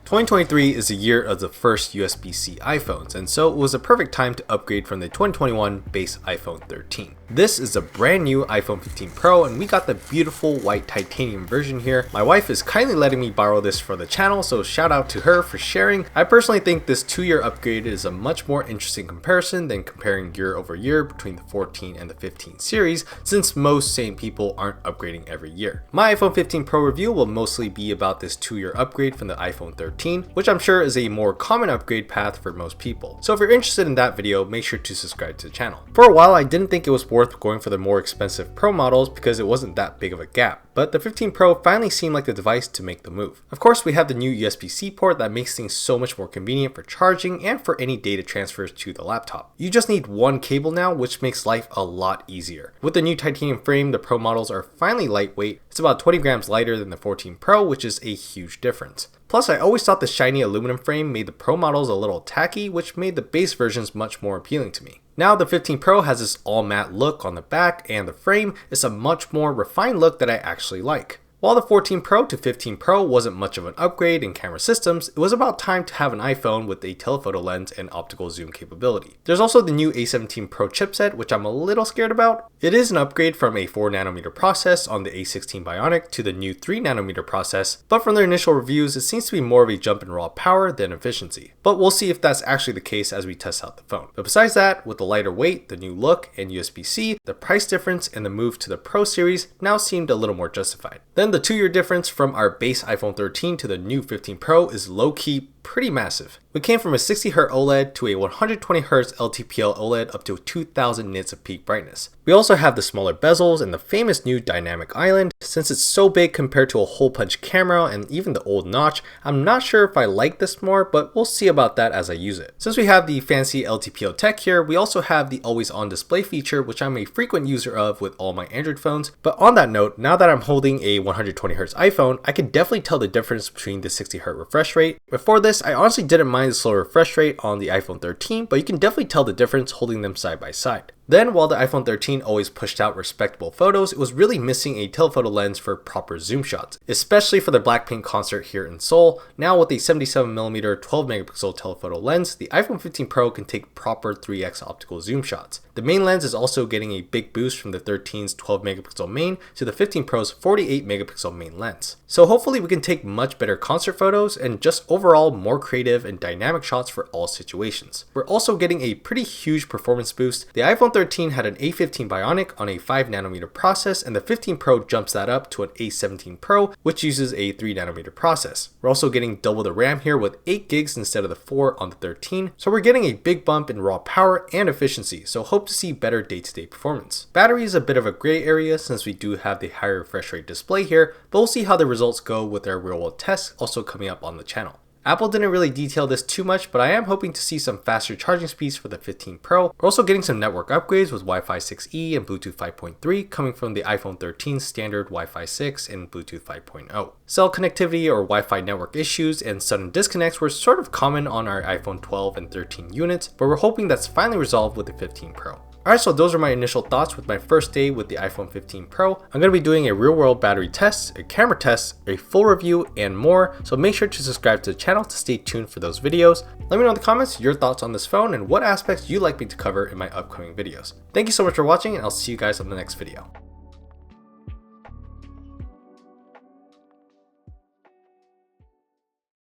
2023 is the year of the first USB-C iPhones, and so it was a perfect time to upgrade from the 2021 base iPhone 13. This is a brand new iPhone 15 Pro, and we got the beautiful white titanium version here. My wife is kindly letting me borrow this for the channel, so shout out to her for sharing. I personally think this 2-year upgrade is a much more interesting comparison than comparing year over year between the 14 and the 15 series, since most sane people aren't upgrading every year. My iPhone 15 Pro review will mostly be about this 2-year upgrade from the iPhone 13, which I'm sure is a more common upgrade path for most people. So if you're interested in that video, make sure to subscribe to the channel. For a while, I didn't think it was worth going for the more expensive Pro models because it wasn't that big of a gap, but the 15 Pro finally seemed like the device to make the move. Of course, we have the new USB-C port that makes things so much more convenient for charging and for any data transfers to the laptop. You just need one cable now, which makes life a lot easier. With the new titanium frame, the Pro models are finally lightweight. It's about 20 grams lighter than the 14 Pro, which is a huge difference. Plus, I always thought the shiny aluminum frame made the Pro models a little tacky, which made the base versions much more appealing to me. Now the 15 Pro has this all matte look on the back, and the frame is a much more refined look that I actually like. While the 14 Pro to 15 Pro wasn't much of an upgrade in camera systems, it was about time to have an iPhone with a telephoto lens and optical zoom capability. There's also the new A17 Pro chipset, which I'm a little scared about. It is an upgrade from a 4nm process on the A16 Bionic to the new 3nm process, but from their initial reviews, it seems to be more of a jump in raw power than efficiency. But we'll see if that's actually the case as we test out the phone. But besides that, with the lighter weight, the new look, and USB-C, the price difference and the move to the Pro series now seemed a little more justified. Then the 2-year difference from our base iPhone 13 to the new 15 Pro is low-key pretty massive. We came from a 60Hz OLED to a 120Hz LTPO OLED up to 2000 nits of peak brightness. We also have the smaller bezels and the famous new dynamic island. Since it's so big compared to a hole punch camera and even the old notch, I'm not sure if I like this more, but we'll see about that as I use it. Since we have the fancy LTPO tech here, we also have the always on display feature, which I'm a frequent user of with all my Android phones. But on that note, now that I'm holding a 120Hz iPhone, I can definitely tell the difference between the 60Hz refresh rate. Before this, I honestly didn't mind the slower refresh rate on the iPhone 13, but you can definitely tell the difference holding them side by side. Then, while the iPhone 13 always pushed out respectable photos, it was really missing a telephoto lens for proper zoom shots, especially for the Blackpink concert here in Seoul. Now with a 77mm 12MP telephoto lens, the iPhone 15 Pro can take proper 3x optical zoom shots. The main lens is also getting a big boost from the 13's 12MP main to the 15 Pro's 48MP main lens. So hopefully we can take much better concert photos and just overall more creative and dynamic shots for all situations. We're also getting a pretty huge performance boost. The iPhone 13 had an A15 Bionic on a 5nm process, and the 15 Pro jumps that up to an A17 Pro, which uses a 3nm process. We're also getting double the RAM here with 8GB instead of the 4 on the 13, so we're getting a big bump in raw power and efficiency, so hope to see better day-to-day performance. Battery is a bit of a gray area since we do have the higher refresh rate display here, but we'll see how the results go with our real-world tests also coming up on the channel. Apple didn't really detail this too much, but I am hoping to see some faster charging speeds for the 15 Pro. We're also getting some network upgrades with Wi-Fi 6E and Bluetooth 5.3 coming from the iPhone 13 standard Wi-Fi 6 and Bluetooth 5.0. Cell connectivity or Wi-Fi network issues and sudden disconnects were sort of common on our iPhone 12 and 13 units, but we're hoping that's finally resolved with the 15 Pro. Alright, so those are my initial thoughts with my first day with the iPhone 15 Pro. I'm going to be doing a real world battery test, a camera test, a full review, and more, so make sure to subscribe to the channel to stay tuned for those videos. Let me know in the comments your thoughts on this phone and what aspects you'd like me to cover in my upcoming videos. Thank you so much for watching, and I'll see you guys on the next video.